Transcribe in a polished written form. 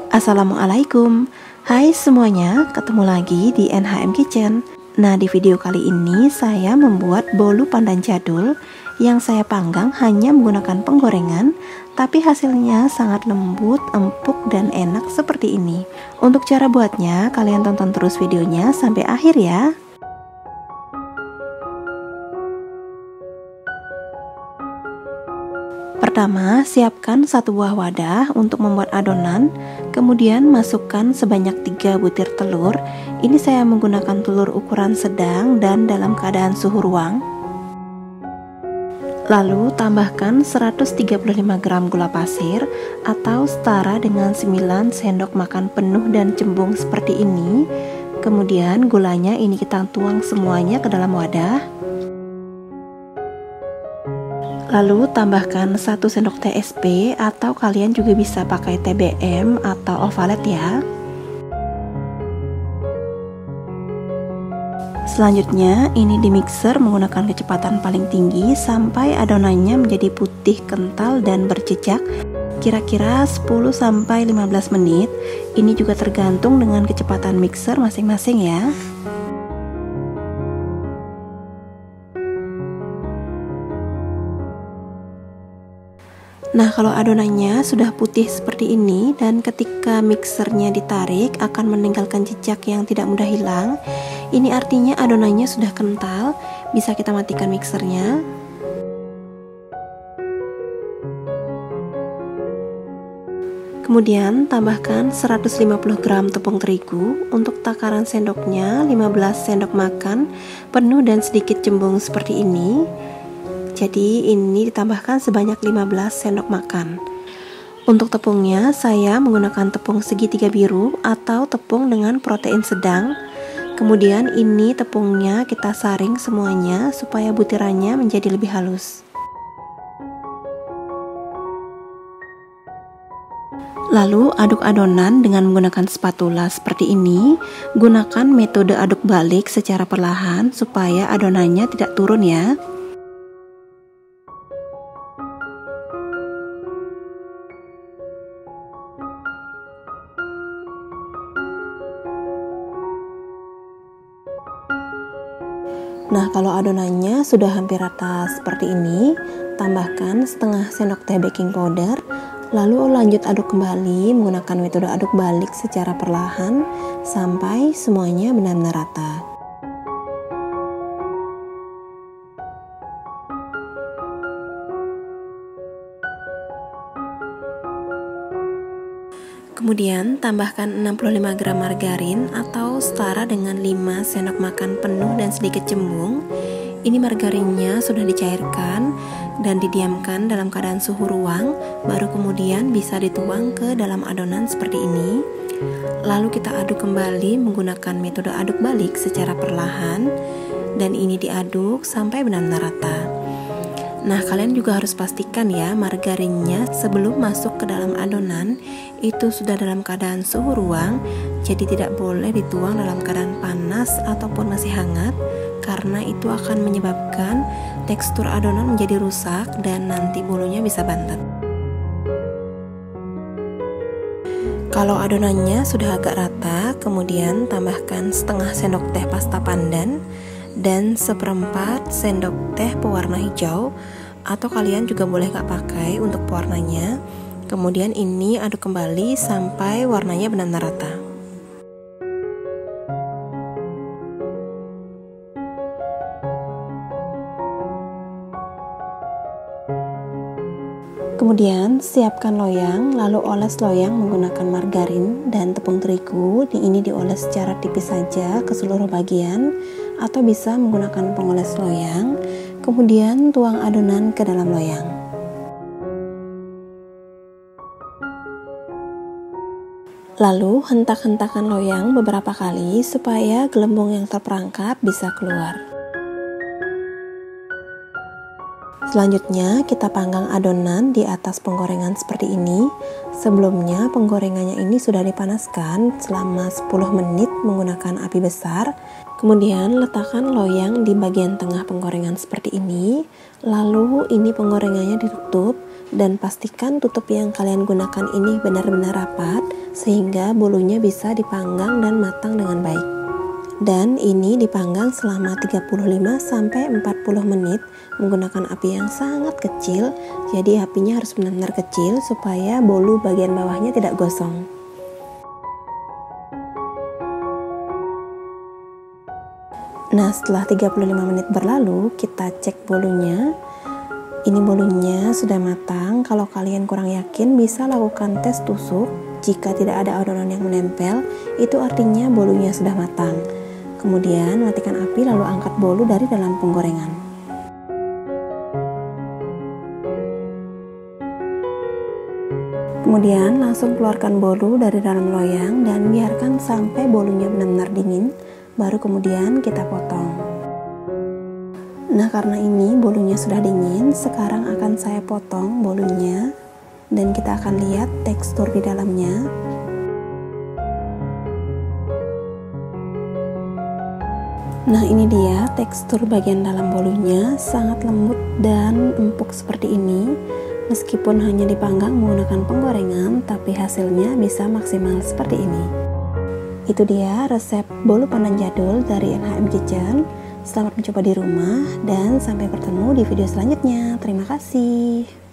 Assalamualaikum. Hai semuanya, ketemu lagi di NHM Kitchen. Nah, di video kali ini saya membuat bolu pandan jadul yang saya panggang hanya menggunakan penggorengan, tapi hasilnya sangat lembut, empuk, dan enak seperti ini. Untuk cara buatnya, kalian tonton terus videonya sampai akhir ya. Pertama, siapkan satu buah wadah untuk membuat adonan, kemudian masukkan sebanyak 3 butir telur. Ini saya menggunakan telur ukuran sedang dan dalam keadaan suhu ruang. Lalu tambahkan 135 gram gula pasir atau setara dengan 9 sendok makan penuh dan cembung seperti ini. Kemudian gulanya ini kita tuang semuanya ke dalam wadah. Lalu tambahkan 1 sendok teh SP atau kalian juga bisa pakai TBM atau ovalet ya. Selanjutnya ini di mixer menggunakan kecepatan paling tinggi sampai adonannya menjadi putih, kental, dan berjejak. Kira-kira 10-15 menit. Ini juga tergantung dengan kecepatan mixer masing-masing ya. Nah, kalau adonannya sudah putih seperti ini dan ketika mixernya ditarik akan meninggalkan jejak yang tidak mudah hilang, ini artinya adonannya sudah kental. Bisa kita matikan mixernya. Kemudian tambahkan 150 gram tepung terigu. Untuk takaran sendoknya 15 sendok makan penuh dan sedikit cembung seperti ini. Jadi ini ditambahkan sebanyak 15 sendok makan. Untuk tepungnya saya menggunakan tepung segitiga biru atau tepung dengan protein sedang. Kemudian ini tepungnya kita saring semuanya supaya butirannya menjadi lebih halus. Lalu aduk adonan dengan menggunakan spatula seperti ini. Gunakan metode aduk balik secara perlahan supaya adonannya tidak turun ya. Nah, kalau adonannya sudah hampir rata seperti ini, tambahkan setengah sendok teh baking powder, lalu lanjut aduk kembali menggunakan metode aduk balik secara perlahan sampai semuanya benar-benar rata. Kemudian tambahkan 65 gram margarin atau setara dengan 5 sendok makan penuh dan sedikit cembung. Ini margarinnya sudah dicairkan dan didiamkan dalam keadaan suhu ruang, baru kemudian bisa dituang ke dalam adonan seperti ini. Lalu kita aduk kembali menggunakan metode aduk balik secara perlahan, dan ini diaduk sampai benar-benar rata. Nah, kalian juga harus pastikan ya margarinnya sebelum masuk ke dalam adonan itu sudah dalam keadaan suhu ruang, jadi tidak boleh dituang dalam keadaan panas ataupun masih hangat, karena itu akan menyebabkan tekstur adonan menjadi rusak dan nanti bolunya bisa bantet. Kalau adonannya sudah agak rata, kemudian tambahkan setengah sendok teh pasta pandan dan 1/4 sendok teh pewarna hijau, atau kalian juga boleh gak pakai untuk pewarnanya. Kemudian ini aduk kembali sampai warnanya benar-benar rata. Kemudian siapkan loyang, lalu oles loyang menggunakan margarin dan tepung terigu. Ini dioles secara tipis saja ke seluruh bagian, atau bisa menggunakan pengoles loyang. Kemudian tuang adonan ke dalam loyang. Lalu hentak-hentakan loyang beberapa kali supaya gelembung yang terperangkap bisa keluar. Selanjutnya kita panggang adonan di atas penggorengan seperti ini. Sebelumnya penggorengannya ini sudah dipanaskan selama 10 menit menggunakan api besar. Kemudian letakkan loyang di bagian tengah penggorengan seperti ini. Lalu ini penggorengannya ditutup Dan pastikan tutup yang kalian gunakan ini benar-benar rapat sehingga bolunya bisa dipanggang dan matang dengan baik. Dan ini dipanggang selama 35-40 menit menggunakan api yang sangat kecil. Jadi apinya harus benar-benar kecil supaya bolu bagian bawahnya tidak gosong. Nah, setelah 35 menit berlalu, kita cek bolunya. Ini bolunya sudah matang. Kalau kalian kurang yakin, bisa lakukan tes tusuk. Jika tidak ada adonan yang menempel, itu artinya bolunya sudah matang. Kemudian matikan api lalu angkat bolu dari dalam penggorengan. Kemudian langsung keluarkan bolu dari dalam loyang dan biarkan sampai bolunya benar-benar dingin, baru kemudian kita potong. Nah, karena ini bolunya sudah dingin, sekarang akan saya potong bolunya dan kita akan lihat tekstur di dalamnya. Nah, ini dia tekstur bagian dalam bolunya, sangat lembut dan empuk seperti ini. Meskipun hanya dipanggang menggunakan penggorengan, tapi hasilnya bisa maksimal seperti ini. Itu dia resep bolu pandan jadul dari NHM Kitchen. Selamat mencoba di rumah dan sampai bertemu di video selanjutnya. Terima kasih.